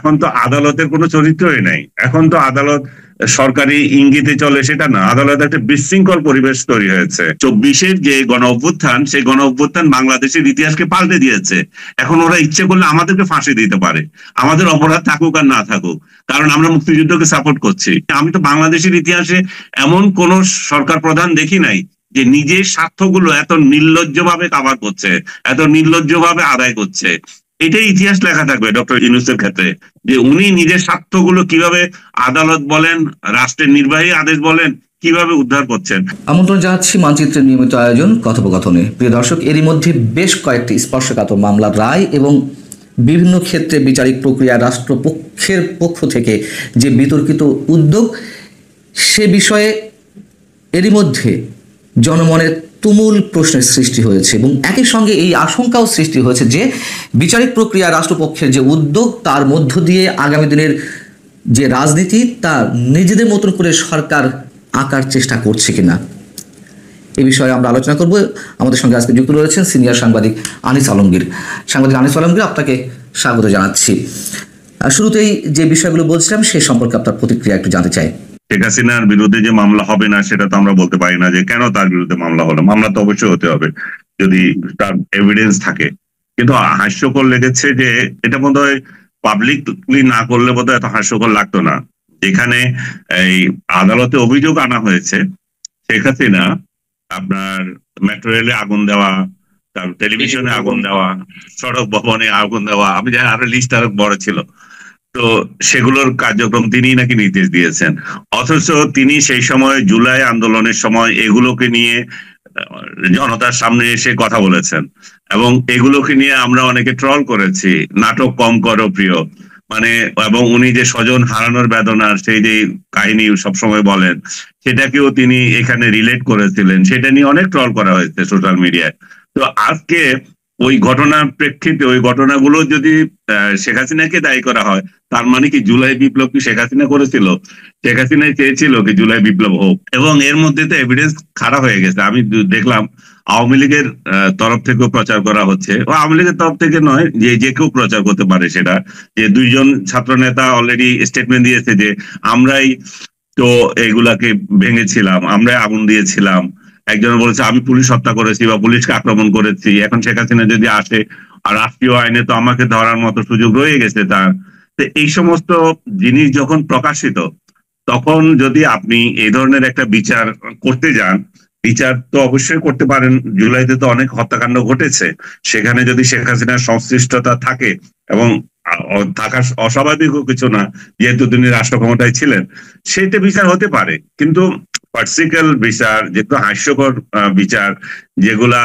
এখন তো আদালতের কোনো চরিত্রই নাই। এখন তো আদালত সরকারি ইঙ্গিতে চলে সেটা না, আদালত একটা বিশৃঙ্খল পরিবেশ তৈরি হয়েছে। 24-এর যে গণ অভ্যুত্থান, সেই গণ অভ্যুত্থান বাংলাদেশের ইতিহাসকে পাল্টে দিয়েছে। এখন ওরা ইচ্ছে করলে আমাদেরকে ফাঁসি দিতে পারে, আমাদের অপরাধ থাকুক আর না থাকুক, কারণ আমরা মুক্তিযুদ্ধকে সাপোর্ট করছি। আমি তো বাংলাদেশের ইতিহাসে এমন কোন সরকার প্রধান দেখি নাই যে নিজের স্বার্থগুলো এত নির্লজ্জভাবে কাভার করছে, এত নির্লজ্জভাবে আদায় করছে। এটাই ইতিহাস লেখা থাকবে ডক্টর ইউনূসের ক্ষেত্রে, যে উনি নিজের স্বার্থগুলো কিভাবে আদালত বলেন, রাষ্ট্রের নির্বাহী আদেশ বলেন, কিভাবে উদ্ধার করছেন। আমন্ত্রণ জানাচ্ছি মানচিত্রের নিয়মিত আয়োজন কথোপকথনে। প্রিয় দর্শক, এরই মধ্যে বেশ কয়েকটি স্পর্শকাতর মামলার রায় এবং বিভিন্ন ক্ষেত্রে বিচারিক প্রক্রিয়া রাষ্ট্রপক্ষের পক্ষ থেকে যে বিতর্কিত উদ্যোগ, সে বিষয়ে এরই মধ্যে জনমনে তুমুল প্রশ্নের সৃষ্টি হয়েছে এবং একই সঙ্গে এই আশঙ্কাও সৃষ্টি হয়েছে যে বিচারিক প্রক্রিয়া রাষ্ট্রপক্ষের যে উদ্যোগ, তার মধ্য দিয়ে আগামী দিনের যে রাজনীতি তা নিজেদের মতন করে সরকার আঁকার চেষ্টা করছে কিনা, এই বিষয়ে আমরা আলোচনা করব। আমাদের সঙ্গে আজকে যুক্ত রয়েছেন সিনিয়র সাংবাদিক আনিস আলমগীর। সাংবাদিক আনিস আলমগীর, আপনাকে স্বাগত জানাচ্ছি। শুরুতেই যে বিষয়গুলো বলছিলাম সে সম্পর্কে আপনার প্রতিক্রিয়া একটু জানতে চাই। শেখ হাসিনার বিরুদ্ধে যে মামলা হবে না সেটা তো আমরা বলতে পারি না যে কেন তার বিরুদ্ধে মামলা হলো। মামলা তো অবশ্যই হতে হবে যদি তার এভিডেন্স থাকে। কিন্তু হাস্যকর লেগেছে যে এটা বোধহয় পাবলিকলি না করলে বোধহয় এত হাস্যকর লাগতো না। যেখানে এই আদালতে অভিযোগ আনা হয়েছে শেখ হাসিনা আপনার মেট্রো রেলে আগুন দেওয়া, তারপর টেলিভিশনে আগুন দেওয়া, সড়ক ভবনে আগুন দেওয়া, আমি জানি আরো লিস্ট আরো বড় ছিল, তো সেগুলোর কার্যক্রম তিনি নাকি নির্দেশ দিয়েছেন। অথচ তিনি সেই সময় জুলাই আন্দোলনের সময় এগুলোকে নিয়ে জনতার সামনে এসে কথা বলেছেন এবং এগুলোকে নিয়ে আমরা অনেকে ট্রল করেছি, নাটক কম করো প্রিয়, মানে, এবং উনি যে স্বজন হারানোর বেদনার সেই যে কাহিনী সবসময় বলেন, সেটাকেও তিনি এখানে রিলেট করেছিলেন, সেটা নিয়ে অনেক ট্রল করা হয়েছে সোশ্যাল মিডিয়ায়। তো আজকে ওই ঘটনার প্রেক্ষিতে ওই ঘটনাগুলো যদি শেখ হাসিনাকে দায়ী করা হয়, তার মানে কি জুলাই বিপ্লব কি শেখ হাসিনা করেছিল? শেখ হাসিনাই চেয়েছিল কি জুলাই বিপ্লব হোক, এবং এর মধ্যে তো এভিডেন্স খারাপ হয়ে গেছে। আমি দেখলাম আওয়ামী লীগের তরফ থেকেও প্রচার করা হচ্ছে, ও আওয়ামী লীগের তরফ থেকে নয়, যে যে কেউ প্রচার করতে পারে সেটা, যে দুইজন ছাত্র নেতা অলরেডি স্টেটমেন্ট দিয়েছে যে আমরাই তো এগুলাকে ভেঙেছিলাম, আমরাই আগুন দিয়েছিলাম। একজন বলেছে আমি পুলিশ হত্যা করেছি বা পুলিশকে আক্রমণ করেছি। এখন শেখ হাসিনা যদি আসে, আর রাষ্ট্রীয় আইনে তো আমাকে ধরার মতো সুযোগ রয়ে গেছে তার। তো এই সমস্ত জিনিস যখন প্রকাশিত, তখন যদি আপনি এই ধরনের একটা বিচার করতে যান, বিচার তো অবশ্যই করতে পারেন। জুলাইতে তো অনেক হত্যাকাণ্ড ঘটেছে, সেখানে যদি শেখ হাসিনার সংশ্লিষ্টতা থাকে, এবং থাকা অস্বাভাবিকও কিছু না যেহেতু তিনি রাষ্ট্র ক্ষমতায় ছিলেন, সেটা বিচার হতে পারে। কিন্তু পার্সিক্যাল বিচার, যেগুলো হাস্যকর বিচার, যেগুলা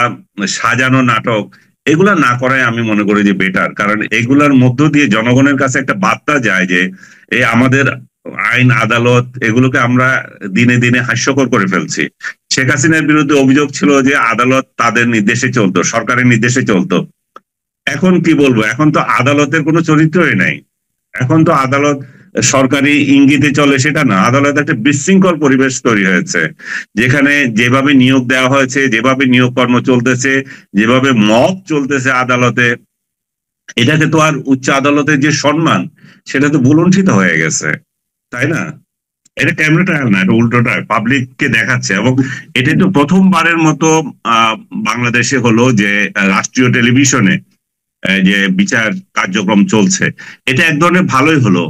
সাজানো নাটক, এগুলা না করাই আমি মনে করি যে বেটার। কারণ এগুলার মধ্য দিয়ে জনগণের কাছে একটা বার্তা যায় যে এই আমাদের আইন আদালত এগুলোকে আমরা দিনে দিনে হাস্যকর করে ফেলছি। শেখ হাসিনার বিরুদ্ধে অভিযোগ ছিল যে আদালত তাদের নির্দেশে চলতো, সরকারের নির্দেশে চলতো। এখন কি বলবো, এখন তো আদালতের কোনো চরিত্রই নাই। এখন তো আদালত সরকারি ইঙ্গিতে চলে সেটা না, আদালত একটা বিশৃঙ্খল পরিবেশ তৈরি হয়েছে, যেখানে যেভাবে নিয়োগ দেওয়া হয়েছে, যেভাবে নিয়োগ কর্ম চলতেছে, যেভাবে মব চলতেছে আদালতে, এটাকে তো আর উচ্চ আদালতের যে সম্মান সেটা তো ভুলুণ্ঠিত হয়ে গেছে, তাই না? এটা ক্যামেরা ট্রায়াল না, এটা উল্টোটা পাবলিককে দেখাচ্ছে। এবং এটা তো প্রথমবারের মতো বাংলাদেশে হলো যে রাষ্ট্রীয় টেলিভিশনে যে বিচার কার্যক্রম চলছে। এটা এক ধরনের ভালোই হলো।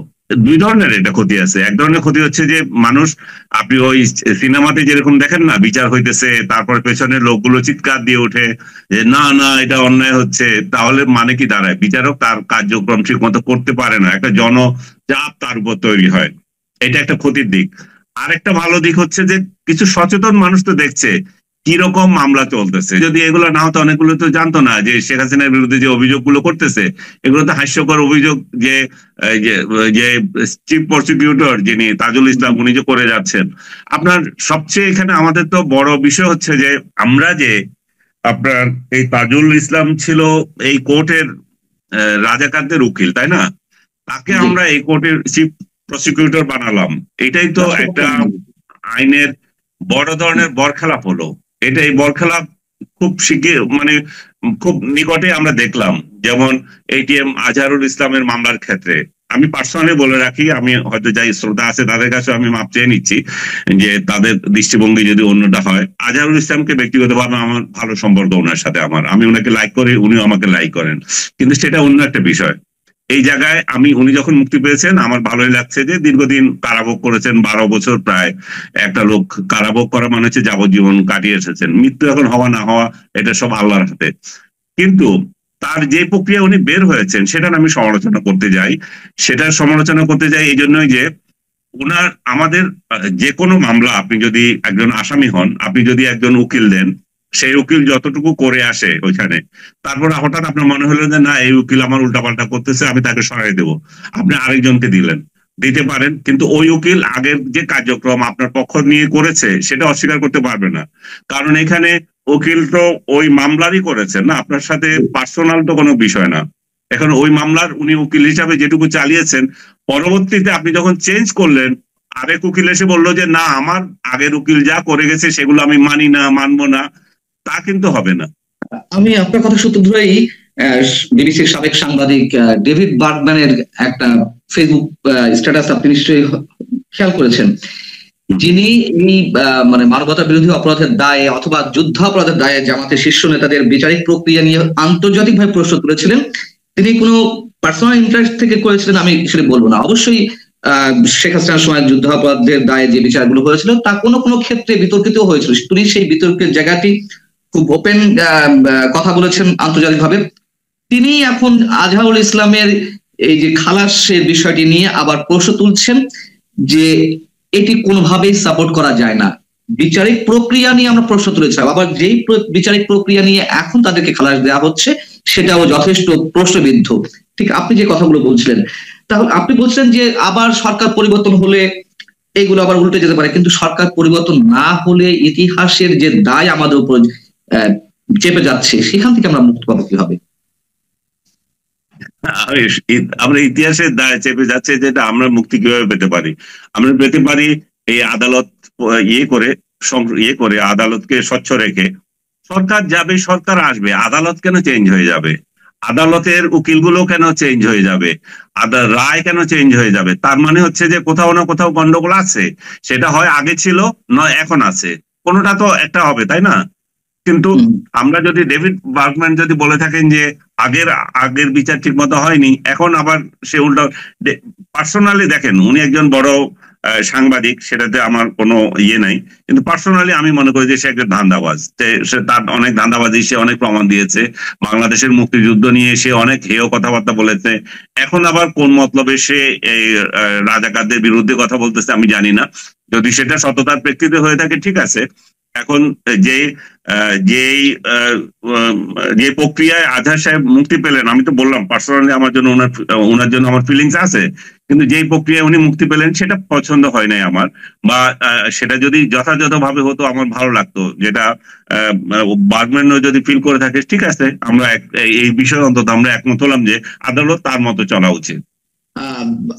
দুই ধরনের এটা ক্ষতি আছে। এক ধরনের ক্ষতি হচ্ছে যে মানুষ, আপনি ওই সিনেমাতে যেরকম দেখেন না, বিচার হইতেছে, তারপরে পেছনের লোকগুলো চিৎকার দিয়ে ওঠে যে না না এটা অন্যায় হচ্ছে, তাহলে মানে কি দাঁড়ায়? বিচারক তার কার্যক্রম ঠিক মতো করতে পারে না, একটা জনচাপ তার উপর তৈরি হয়। এটা একটা ক্ষতির দিক। আর একটা ভালো দিক হচ্ছে যে কিছু সচেতন মানুষ তো দেখছে কিরকম মামলা চলতেছে। যদি এগুলো না হতো, অনেকগুলো তো জানতো না যে শেখ হাসিনার বিরুদ্ধে যে অভিযোগগুলো করতেছে, এগুলো তো হাস্যকর অভিযোগ। যে যে চিফ প্রসিকিউটর যিনি তাজুল ইসলাম, উনি যে করে যাচ্ছেন। আপনার সবচেয়ে এখানে আমাদের তো বড় বিষয় হচ্ছে যে আমরা যে আপনার এই তাজুল ইসলাম ছিল এই কোর্টের রাজাকারদের উকিল, তাই না? তাকে আমরা এই কোর্টের চিফ প্রসিকিউটর বানালাম। এটাই তো একটা আইনের বড় ধরনের বরখেলাপ হলো। এটা এই বরখেলাপ খুব শিগগির, মানে খুব নিকটে আমরা দেখলাম, যেমন এটিএম আজহারুল ইসলামের মামলার ক্ষেত্রে আমি পার্সোনালি বলে রাখি, আমি হয়তো যাই শ্রোতা আছে তাদের কাছে আমি মাপ চেয়ে নিচ্ছি যে তাদের দৃষ্টিভঙ্গি যদি অন্যটা হয়। আজহারুল ইসলামকে ব্যক্তিগতভাবে আমার ভালো সম্পর্ক ওনার সাথে, আমি ওনাকে লাইক করি, উনিও আমাকে লাইক করেন, কিন্তু সেটা অন্য একটা বিষয়। এই জায়গায় উনি যখন মুক্তি পেয়েছেন আমার ভালোই লাগছে যে দীর্ঘদিন কারাভোগ করেছেন, 12 বছর প্রায়। একটা লোক কারাভোগ করা মানে হচ্ছে যাবজ্জীবন কাটিয়ে এসেছেন, মৃত্যু এখন হওয়া না হওয়া এটা সব আল্লাহর হাতে। কিন্তু তার যে প্রক্রিয়া উনি বের হয়েছেন সেটার আমি সমালোচনা করতে যাই। সেটার সমালোচনা করতে যাই এই জন্যই যে উনার আমাদের যে কোনো মামলা, আপনি যদি একজন আসামি হন, আপনি যদি একজন উকিল দেন, সেই উকিল যতটুকু করে আসে ওইখানে, তারপর হঠাৎ আপনার মনে হলো যে না এই উকিল আমার উল্টাপাল্টা করতেছে, আমি তাকে সরাই দেবো, আপনি আরেকজনকে দিলেন, দিতে পারেন, কিন্তু ওই উকিল আগের যে কার্যক্রম আপনার পক্ষ নিয়ে করেছে সেটা অস্বীকার করতে পারবে না। কারণ এখানে উকিল তো ওই মামলারই করেছেন না, আপনার সাথে পার্সোনাল তো কোনো বিষয় না। এখন ওই মামলার উনি উকিল হিসাবে যেটুকু চালিয়েছেন, পরবর্তীতে আপনি যখন চেঞ্জ করলেন, আরেক উকিল এসে বললো যে না আমার আগের উকিল যা করে গেছে সেগুলো আমি মানি না, মানবো না, তা কিন্তু হবে না। আমি আপনার কথা সূত্র ধরেই বিবিসির সাবেক সাংবাদিক ডেভিড বার্গম্যানের একটা ফেসবুক স্ট্যাটাস আপনি নিশ্চয়ই খেয়াল করেছেন, যিনি এই মানে মানবতা বিরোধী অপরাধের দায়ে অথবা যুদ্ধাপরাধের দায়ে জামাতের শীর্ষ নেতাদের বিচারিক প্রক্রিয়া নিয়ে আন্তর্জাতিকভাবে প্রশ্ন তুলেছিলেন। তিনি কোনো পার্সোনাল ইন্টারেস্ট থেকে করেছিলেন আমি সেটা বলবো না, অবশ্যই শেখ হাসিনার সময় যুদ্ধাপরাধের দায়ে যে বিচারগুলো হয়েছিল তা কোনো কোনো ক্ষেত্রে বিতর্কিত হয়েছিল, তিনি সেই বিতর্কের জায়গাটি খুব ওপেন কথা বলেছেন আন্তর্জাতিকভাবে। তিনি এখন আজহারুল ইসলামের এই যে খালাসের বিষয়টি নিয়ে আবার প্রশ্ন তুলছেন যে এটি কোনোভাবেই সাপোর্ট করা যায় না। বিচারিক প্রক্রিয়া নিয়ে আমরা প্রশ্ন তুলেছিলাম, আবার যেই বিচারিক প্রক্রিয়া নিয়ে এখন তাদেরকে খালাস দেওয়া হচ্ছে সেটাও যথেষ্ট প্রশ্নবিদ্ধ। ঠিক আপনি যে কথাগুলো বলছিলেন, তাহলে আপনি বলছেন যে আবার সরকার পরিবর্তন হলে এইগুলো আবার উল্টে যেতে পারে, কিন্তু সরকার পরিবর্তন না হলে ইতিহাসের যে দায় আমাদের উপর চেপে যাচ্ছে সেখান থেকে আমরা মুক্ত পাবো কিভাবে? আমরা ইতিহাসের দায় চেপে যাচ্ছে, যেটা আমরা মুক্তি কিভাবে পেতে পারি? আমরা পেতে পারি এই আদালত ইয়ে করে আদালতকে স্বচ্ছ রেখে। সরকার যাবে, সরকার আসবে, আদালত কেন চেঞ্জ হয়ে যাবে? আদালতের উকিলগুলো কেন চেঞ্জ হয়ে যাবে? রায় কেন চেঞ্জ হয়ে যাবে? তার মানে হচ্ছে যে কোথাও না কোথাও গন্ডগোল আছে, সেটা হয় আগে ছিল নয় এখন আছে, কোনোটা তো একটা হবে, তাই না? কিন্তু আমরা যদি ডেভিড বার্গম্যান যদি বলে থাকেন যে আগের বিচার ঠিক মতো হয়নি, এখন আবার সে উল্টো, পার্সোনালি দেখেন উনি একজন বড় সাংবাদিক, সেটাতে আমার কোনো ইয়ে নাই, কিন্তু পার্সোনালি আমি মনে করি যে সে একটা ধান্দাবাজ। সে তার অনেক ধান্দাবাজি, সে অনেক প্রমাণ দিয়েছে, বাংলাদেশের মুক্তিযুদ্ধ নিয়ে সে অনেক হেয় কথাবার্তা বলেছে। এখন আবার কোন মতলবে সে এই রাজাকারদের বিরুদ্ধে কথা বলতেছে আমি জানি না, যদি সেটা সততার প্রেক্ষিতে হয়ে থাকে ঠিক আছে। এখন যে প্রক্রিয়ায় আজহার সাহেব মুক্তি পেলেন, আমি তো বললাম পার্সোনালি আমার জন্য ওনার জন্য আমার ফিলিংস আছে, কিন্তু যেই প্রক্রিয়ায় উনি মুক্তি পেলেন সেটা পছন্দ হয় নাই আমার, বা সেটা যদি যথাযথভাবে হতো আমার ভালো লাগতো, যেটা বার্গম্যানও যদি ফিল করে থাকে ঠিক আছে, আমরা এই বিষয়ে অন্তত আমরা একমত হলাম যে আদালত তার মতো চলা উচিত।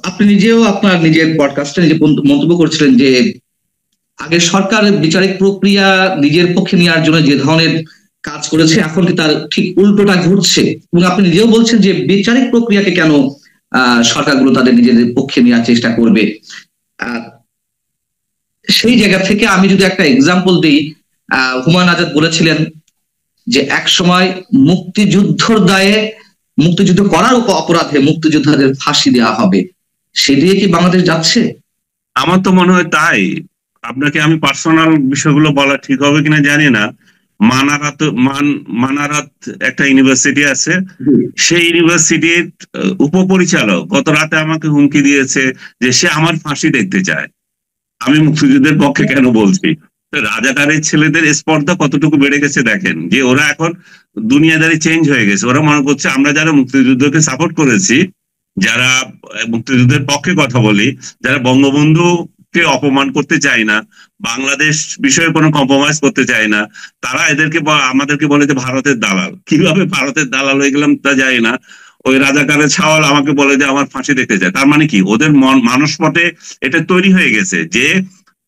আপনি নিজেও আপনার নিজের পডকাস্টে নিজে মন্তব্য করছিলেন যে আগে সরকার বিচারিক প্রক্রিয়া নিজের পক্ষে নেওয়ার জন্য যে ধরনের কাজ করেছে এখন কি তার ঠিক উল্টোটা ঘটছে, এবং আপনি নিজেও বলছেন যে বিচারিক প্রক্রিয়াকে কেন সরকারগুলো তাদের নিজেদের পক্ষে নেওয়ার চেষ্টা করবে। সেই জায়গা থেকে আমি যদি একটা এক্সাম্পল দিই, হুমায়ুন আজাদ বলেছিলেন যে এক সময় মুক্তিযুদ্ধর দায়ে, মুক্তিযুদ্ধ করার অপরাধে মুক্তিযোদ্ধাদের ফাঁসি দেওয়া হবে, সেদিকে কি বাংলাদেশ যাচ্ছে? আমার তো মনে হয় তাই। আপনাকে আমি পার্সোনাল বিষয়গুলো বলা ঠিক হবে কিনা জানি না। মানারাত একটা ইউনিভার্সিটি আছে, সেই ইউনিভার্সিটির উপপরিচালক গত রাতে আমাকে হুমকি দিয়েছে যে সে আমার ফাঁসি দেখতে চায়। আমি মুক্তিযুদ্ধের পক্ষে কেন বলছি? রাজাকারের ছেলেদের স্পর্ধা কতটুকু বেড়ে গেছে দেখেন, যে ওরা এখন দুনিয়াদারি চেঞ্জ হয়ে গেছে। ওরা মনে করছে আমরা যারা মুক্তিযুদ্ধকে সাপোর্ট করেছি, যারা মুক্তিযুদ্ধের পক্ষে কথা বলি, যারা বঙ্গবন্ধুকে অপমান করতে চাই না, বাংলাদেশ বিষয়ে কোনো কম্প্রোমাইজ করতে চাই না, তারা আমাদেরকে বলে যে ভারতের দালাল। কিভাবে ভারতের দালাল হয়ে গেলাম তা জানি না। ওই রাজাকারের ছাওয়াল আমাকে বলে যে আমার ফাঁসি দেখতে চায়। তার মানে কি ওদের মানসপটে এটা তৈরি হয়ে গেছে যে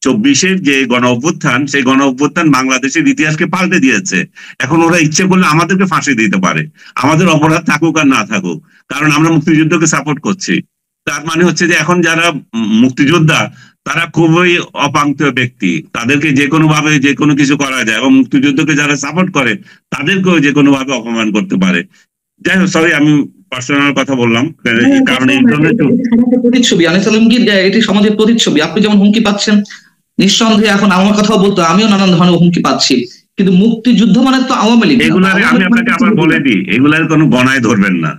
24-এর যে গণ অভ্যুত্থান, সেই গণ অভ্যুত্থান বাংলাদেশের ইতিহাসকে পাল্টে দিয়েছে। এখন ওরা ইচ্ছে করলে আমাদেরকে ফাঁসি দিতে পারে, আমাদের অপরাধ থাকুক আর না থাকুক, কারণ আমরা মুক্তিযুদ্ধকে সাপোর্ট করছি। তার মানে হচ্ছে যে এখন যারা মুক্তিযোদ্ধা তারা খুবই অপাঙ্ক্তেয় ব্যক্তি, তাদেরকে যে কোনো ভাবে যে কোনো কিছু করা যায়, এবং মুক্তিযুদ্ধকে যারা সাপোর্ট করে তাদেরকেও যে কোনো ভাবে অপমান করতে পারে। যাই হোক, সরি আমি পার্সোনাল কথা বললাম, কারণ এই ধরনের প্রতিচ্ছবি আনিস আলমগীর, এটি সমাজের প্রতিচ্ছবি। আপনি যেমন হুমকি পাচ্ছেন, নিঃসন্দেহে এখন আমার কথাও বলতো, আমিও নানান ধরনের হুমকি পাচ্ছি, কিন্তু মুক্তিযুদ্ধ মানে তো আওয়ামী লীগ। এগুলার আমি আপনাকে আবার বলে দিই, এগুলার কোনো গণায় ধরবেন না।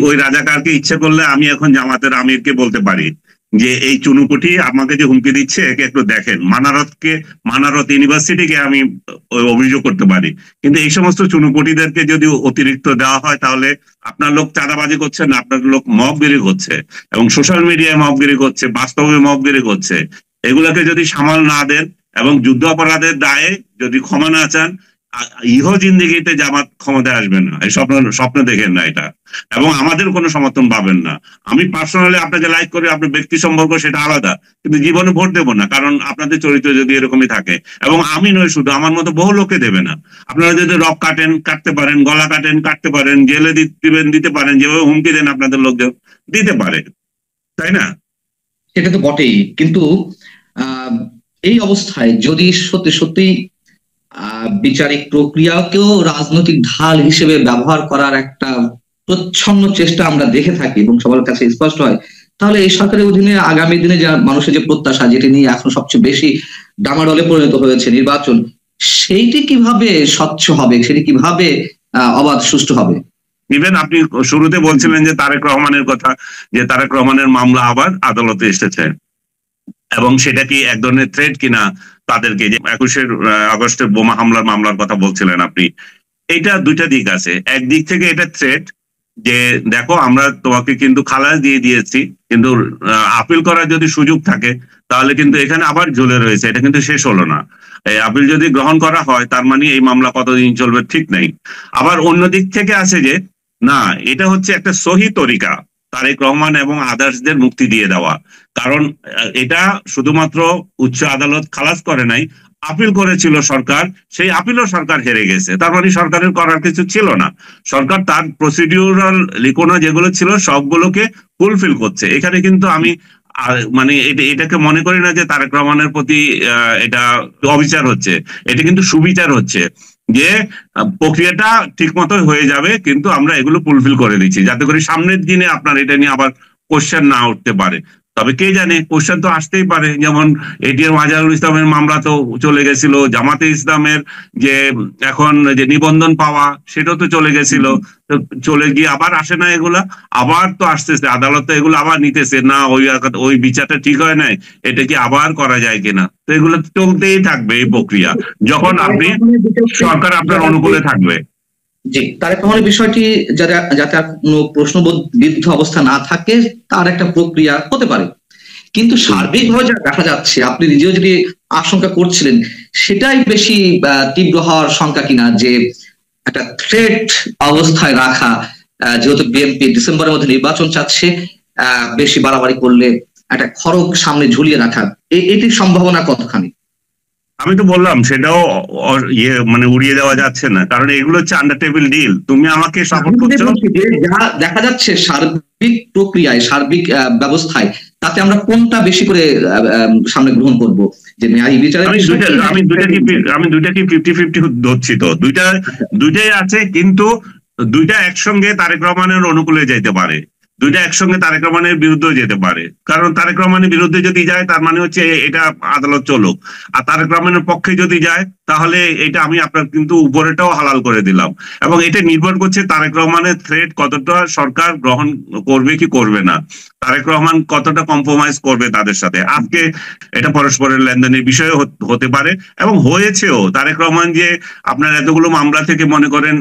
ওই রাজাকারকে ইচ্ছে করলে আমি এখন জামাতের আমিরকে বলতে পারি যে এই চুনুপুটি আমাকে যে হুমকি দিচ্ছে একে একটু দেখেন, মানারত ইউনিভার্সিটিকে আমি অভিযোগ করতে পারি। কিন্তু এই সমস্ত চুনুপুটিদেরকে যদি অতিরিক্ত দেওয়া হয় তাহলে আপনার লোক চাঁদাবাজি করছে না, আপনার লোক মবগিরি করছে, এবং সোশ্যাল মিডিয়ায় মবগিরি করছে, বাস্তবে মবগিরি করছে। এগুলাকে যদি সামাল না দেন এবং যুদ্ধ অপরাধের দায়ে যদি ক্ষমা না চান, ইহ জিন্দিগিতে জামাত ক্ষমতায় আসবে না, এই স্বপ্ন দেখেন না এটা, এবং আমাদের কোনো সমর্থন পাবেন না। আমি পার্সোনালি আপনাকে লাইক করি, আপনার ব্যক্তি সম্পর্ক সেটা আলাদা, কিন্তু জীবনে ভোট দেবো না, কারণ আপনাদের চরিত্র যদি এরকমই থাকে, এবং আমি নয় শুধু, আমার মতো বহু লোকে দেবে না। আপনারা যদি রক কাটেন কাটতে পারেন, গলা কাটেন কাটতে পারেন, জেলে দিতে পারেন, যেভাবে হুমকি দেন আপনাদের লোকদের দিতে পারে, তাই না? সেটা তো বটেই, কিন্তু এই অবস্থায় যদি সত্যি সত্যি বিচারিক প্রক্রিয়াকেও রাজনৈতিক ঢাল হিসেবে ব্যবহার করার একটা প্রচ্ছন্ন চেষ্টা আমরা দেখে থাকি এবং সবার কাছে স্পষ্ট হয়, তাহলে এই সরকারের অধীনে আগামী দিনে যা মানুষের যে প্রত্যাশা, যেটি নিয়ে এখন সবচেয়ে বেশি ডামাডলে পরিণত হয়েছে নির্বাচন, সেইটি কিভাবে স্বচ্ছ হবে, সেটি কিভাবে অবাধ সুষ্ঠু হবে? ইভেন আপনি শুরুতে বলছিলেন যে তারেক রহমানের কথা, যে তারেক রহমানের মামলা আবার আদালতে এসেছে, এবং সেটা কি এক ধরনের থ্রেট কিনা তাদেরকে, যে 21 আগস্টের বোমা হামলার মামলার কথা বলছিলেন আপনি, এটা দুইটা দিক আছে। একদিক থেকে এটা থ্রেট যে দেখো আমরা তোমাকে কিন্তু খালাস দিয়ে দিয়েছি, কিন্তু আপিল করার যদি সুযোগ থাকে তাহলে কিন্তু এখানে আবার ঝুলে রয়েছে, এটা কিন্তু শেষ হলো না। এই আপিল যদি গ্রহণ করা হয় তার মানে এই মামলা কতদিন চলবে ঠিক নেই। আবার অন্য দিক থেকে আছে যে না, এটা হচ্ছে একটা সহি তরিকা তারেক রহমান এবং আদার্সদের মুক্তি দিয়ে দেওয়া, কারণ এটা শুধুমাত্র উচ্চ আদালত খালাস করে নাই, আপিল করেছিল সরকার, সেই আপিলও সরকার হেরে গেছে, তার মানে সরকারের করার কিছু ছিল না। সরকার তার প্রসিডিউরাল লিখোনা যেগুলো ছিল সবগুলোকে ফুলফিল করছে। এখানে কিন্তু আমি মানে এটাকে মনে করি না যে তারেক রহমানের প্রতি এটা অবিচার হচ্ছে, এটা কিন্তু সুবিচার হচ্ছে, যে প্রক্রিয়াটা ঠিক মতো হয়ে যাবে, কিন্তু আমরা এগুলো ফুলফিল করে দিচ্ছি যাতে করে সামনের দিনে আপনার এটা নিয়ে আবার কোশ্চেন না উঠতে পারে। তবে কে জানে, কোশ্চেন তো আসতেই পারে, যেমন এটিএম আজহারুল ইসলামের মামলা তো চলে গেছিল, জামাতে ইসলামের যে এখন যে নিবন্ধন পাওয়া সেটাও তো চলে গেছিল, তো চলে গিয়ে আবার আসে না, এগুলা আবার তো আসতেছে, আদালত এগুলো আবার নিতেছে না, ওই বিচারটা ঠিক হয় নাই, এটা কি আবার করা যায় কিনা, তো এগুলো চলতেই থাকবে এই প্রক্রিয়া, যখন আপনি সরকার আপনার অনুকূলে থাকবে। জি, তারেক রহমানের বিষয়টি যাতে কোনো প্রশ্নবিদ্ধ অবস্থা না থাকে তার একটা প্রক্রিয়া হতে পারে, কিন্তু সার্বিকভাবে যা দেখা যাচ্ছে, আপনি নিজেও যদি আশঙ্কা করছিলেন, সেটাই বেশি তীব্র হওয়ার শঙ্কা কিনা, যে একটা থ্রেট অবস্থায় রাখা, যেহেতু বিএনপি ডিসেম্বরের মধ্যে নির্বাচন চাচ্ছে, বেশি বাড়াবাড়ি করলে একটা খড়গ সামনে ঝুলিয়ে রাখা, এটির সম্ভাবনা কতখানি? আমি তো বললাম সেটাও মানে উড়িয়ে দেওয়া যাচ্ছে না, কারণ এগুলো হচ্ছে আন্ডার টেবিল ডিল, তুমি আমাকে সাপোর্ট করছো। যা দেখা যাচ্ছে সার্বিক প্রক্রিয়ায়, সার্বিক ব্যবস্থায়, তাতে আমরা কোনটা বেশি করে সামনে গ্রহণ করব, যে ন্যায় বিচারের? আমি দুইটাকে 50-50 ধরছি, তো দুইটাই আছে, কিন্তু দুইটা একসঙ্গে তারেক রহমানের অনুকূলে যাইতে পারে, দুইটা একসঙ্গে তারেক রহমানের বিরুদ্ধেও যেতে পারে, কারণ তারেক রহমানের বিরুদ্ধে যদি যায় তার মানে হচ্ছে এটা আদালত চলুক, আর তারেক রহমানের পক্ষে যদি যায় তাহলে এটা আমি আপনার কিন্তু উপরেটাও হালাল করে দিলাম, এবং এটা নির্ভর করছে তারেক রহমানের থ্রেট কতটা সরকার গ্রহণ করবে কি করবে না, তারেক রহমান কতটা কম্প্রোমাইজ করবে তাদের সাথে। আজকে এটা পরস্পরের লেনদেনের বিষয় হতে পারে, এবং হয়েছেও। তারেক রহমান যে আপনার এতগুলো মামলা থেকে মনে করেন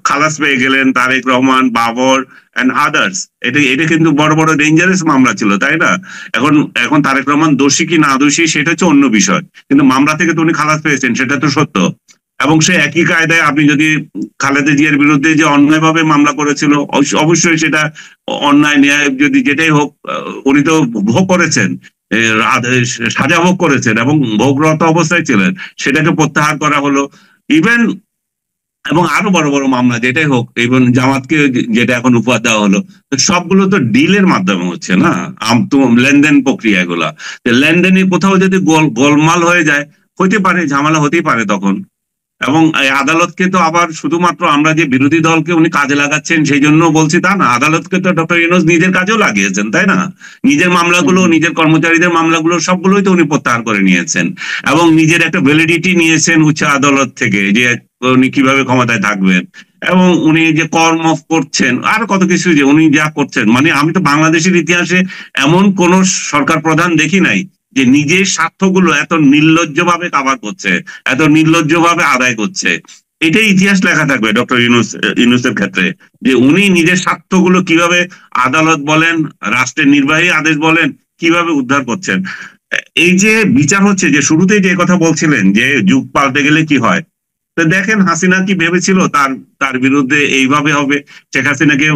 খালাস পেয়ে গেলেন, তারেক রহমান, বাবর এন্ড আদার্স, এটা কিন্তু বড় বড় ডেঞ্জারাস মামলা ছিল, তাই না? এখন তারেক রহমান দোষী কি না দোষী সেটা হচ্ছে অন্য বিষয়, কিন্তু মামলা থেকে তো উনি খালাস পেয়েছেন, সেটা তো সত্য। এবং সে একই কায়দায় আপনি যদি খালেদা জিয়ার বিরুদ্ধে যে অন্যায়ভাবে মামলা করেছিল, অবশ্যই সেটা অন্যায় ন্যায় যদি যেটাই হোক, উনি তো ভোগ করেছেন, সাজা ভোগ করেছেন এবং ভোগরত অবস্থায় ছিলেন, সেটাকে প্রত্যাহার করা হলো। ইভেন এবং আরো বড় বড় মামলা যেটাই হোক, এবং জামাতকে যেটা এখন উপহার দেওয়া হলো, তো সবগুলো তো ডিলের মাধ্যমে হচ্ছে না, তো লেনদেন প্রক্রিয়া এগুলা। লেনদেনে কোথাও যদি গোলমাল হয়ে যায়, হতে পারে ঝামেলা হতেই পারে তখন। এবং এই আদালতকে তো আবার শুধুমাত্র আমরা যে বিরোধী দলকে উনি কাজে লাগাচ্ছেন সেই জন্য বলছি তা না, আদালতকে তো ডক্টর ইউনূস নিজের কাজেও লাগিয়েছেন, তাই না? নিজের মামলাগুলো, নিজের কর্মচারীদের মামলাগুলো সবগুলোই তো উনি প্রত্যাহার করে নিয়েছেন, এবং নিজের একটা ভ্যালিডিটি নিয়েছেন উচ্চ আদালত থেকে, যে উনি কিভাবে ক্ষমতায় থাকবেন, এবং উনি যে কর্ম করছেন আর কত কিছু যে উনি যা করছেন, মানে আমি তো বাংলাদেশের ইতিহাসে এমন কোন সরকার প্রধান দেখি নাই যে নিজের স্বার্থগুলো এত নির্লজ্জভাবে কাভার করছে, এত নির্লজ্জভাবে আদায় করছে। এটাই ইতিহাস লেখা থাকবে ডক্টর ইউনূসের ক্ষেত্রে, যে উনি নিজের স্বার্থগুলো কিভাবে আদালত বলেন, রাষ্ট্রের নির্বাহী আদেশ বলেন, কিভাবে উদ্ধার করছেন। এই যে বিচার হচ্ছে, যে শুরুতেই যে কথা বলছিলেন যে যুগ পাল্টে গেলে কি হয়, তো দেখেন হাসিনা কি ভেবেছিল তার তার বিরুদ্ধে এইভাবে হবে, শেখ হাসিনাকে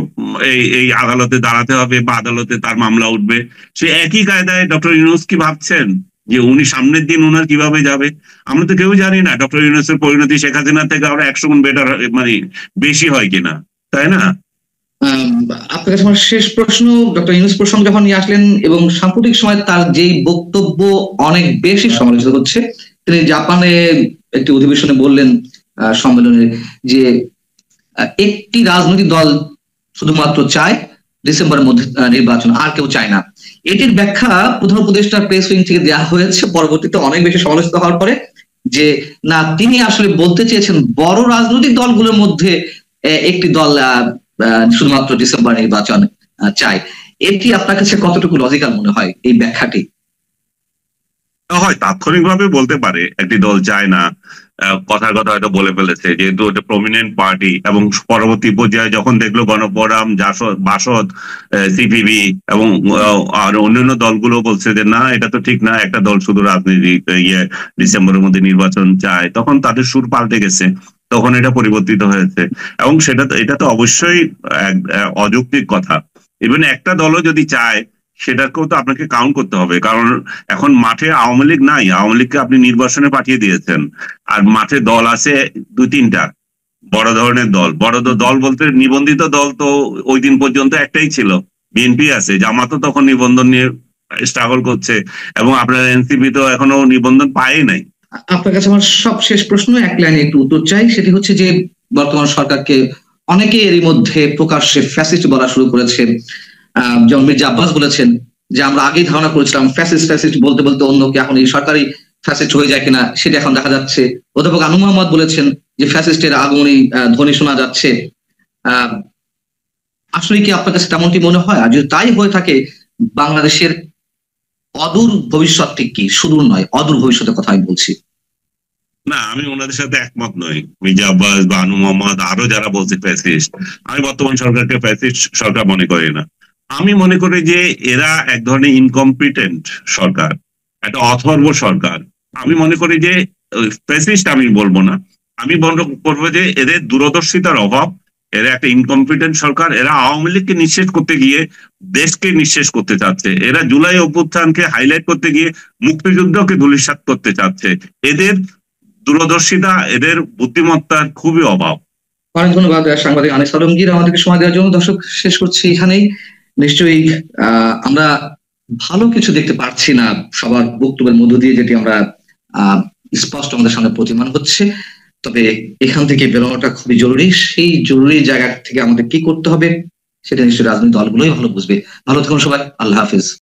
এই এই আদালতে দাঁড়াতে হবে বা আদালতে তার মামলা উঠবে? সে একই কায়দায় ডক্টর ইউনূস কি ভাবছেন যে উনি সামনের দিন উনার কিভাবে যাবে? আমরা তো কেউ জানি না ডক্টর ইউনূসের পরিণতি শেখ হাসিনার থেকে আরো 100 গুণ বেটার, মানে বেশি হয় কিনা, তাই না? আপনার কাছে আমার শেষ প্রশ্ন, ডক্টর ইউনূস প্রসঙ্গ যখন নিয়ে আসলেন এবং সাম্প্রতিক সময় তার যেই বক্তব্য অনেক বেশি সমালোচিত হচ্ছে, তিনি জাপানে একটি অধিবেশনে বললেন, সম্মেলনে, যে একটি রাজনৈতিক দল শুধুমাত্র চায় ডিসেম্বরের মধ্যে নির্বাচন, আর কেউ চায় না। এটির ব্যাখ্যা প্রধান উপদেষ্টার প্রেস উইং থেকে দেওয়া হয়েছে পরবর্তীতে অনেক বেশি সমালোচিত হওয়ার পরে, যে না, তিনি আসলে বলতে চেয়েছেন বড় রাজনৈতিক দলগুলোর মধ্যে একটি দল শুধুমাত্র ডিসেম্বর নির্বাচন চায়। এটি আপনার কাছে কতটুকু লজিক্যাল মনে হয়, এই ব্যাখ্যাটি? হয় তাৎক্ষণিকভাবে বলতে পারে একটি দল চায় না, কথার কথা হয়তো বলে ফেলেছে যেহেতু এটা প্রমিনেন্ট পার্টি, এবং পরবর্তী পর্যায়ে যখন দেখলো গণফোরাম, বাসদ, সিপিবি এবং আর অন্যান্য দলগুলো বলছে যে না, এটা তো ঠিক না, একটা দল শুধু রাজনীতি ডিসেম্বরের মধ্যে নির্বাচন চায়, তখন তাদের সুর পাল্টে গেছে, তখন এটা পরিবর্তিত হয়েছে। এবং এটা তো অবশ্যই অযৌক্তিক কথা। ইভেন একটা দলও যদি চায়, সেটাকেও তো আপনাকে কাউন্ট করতে হবে, কারণ এখন মাঠে আওয়ামী লীগ নাই, আওয়ামী লীগকে আপনি নির্বাচনে পাঠিয়ে দিয়েছেন, আর মাঠে দল আছে 2-3টা বড় ধরনের দল। বড় দল বলতে নিবন্ধিত দল তো ওই দিন পর্যন্ত একটাই ছিল, বিএনপি আছে, জামাতও তখন নিবন্ধন নিয়ে স্ট্রাগল করছে, এবং আপনার এনসিপি তো এখনো নিবন্ধন পায় নাই। আপনার কাছে আমার সব শেষ প্রশ্ন, এক লাইনে একটু উত্তর চাই, সেটি হচ্ছে যে বর্তমান সরকারকে অনেকে এরই মধ্যে প্রকাশ্যে ফ্যাসিস্ট বলা শুরু করেছে। যেমন মির্জা আব্বাস বলেছেন যে আমরা আগেই ধারণা করেছিলাম ফ্যাসিস্ট ফ্যাসিস্ট বলতে বলতে অন্যকে এখন এই সরকারি ফ্যাসিস্ট হয়ে যায় কিনা সেটা এখন দেখা যাচ্ছে। অধ্যাপক আনু মোহাম্মদ বলেছেন যে ফ্যাসিস্টের আগমনী ধ্বনি শোনা যাচ্ছে। আসলে কি আপনার কাছে তেমনটি মনে হয়? আর যদি তাই হয়ে থাকে, বাংলাদেশের অদূর ভবিষ্যৎ কি? সুদূর নয়, অদূর ভবিষ্যতের কথা আমি বলছি। না, আমি ওনাদের সাথে একমত নই। মির্জা আব্বাস বা আনু মোহাম্মদ আরো যারা বলছে ফ্যাসিস্ট, আমি বর্তমান সরকারকে ফ্যাসিস্ট সরকার মনে করি না। আমি মনে করি যে এরা এক ধরনের ইনকম্পিটেন্ট সরকার, একটা অথর্ব সরকার। আমি মনে করি যে ফ্যাসিস্ট আমি বলবো না, আমি মনে করবো যে এদের দূরদর্শিতার অভাব, এরা একটা ইনকম্পিটেন্ট সরকার। এরা আওয়ামী লীগকে নিঃশেষ করতে গিয়ে দেশকে নিঃশেষ করতে চাচ্ছে, এরা জুলাই অভ্যুত্থানকে হাইলাইট করতে গিয়ে মুক্তিযুদ্ধকে ধূলিসাৎ করতে চাচ্ছে। এদের দূরদর্শিতা, এদের বুদ্ধিমত্তার খুবই অভাব। অনেক ধন্যবাদ সাংবাদিক আনিস আলমগীর আমাদেরকে সময় দেওয়ার জন্য। দর্শক, শেষ করছি এখানেই। নিশ্চয়ই আমরা ভালো কিছু দেখতে পারছি না সবার বক্তব্যের মধ্য দিয়ে, যেটি আমরা স্পষ্ট আমাদের সামনে প্রতিমান হচ্ছে। তবে এখান থেকে বেরোনোটা খুবই জরুরি। সেই জরুরি জায়গা থেকে আমাদের কি করতে হবে সেটা নিশ্চয়ই রাজনৈতিক দলগুলোই ভালো বুঝবে। ভালো থাকুন সবাই, আল্লাহ হাফিজ।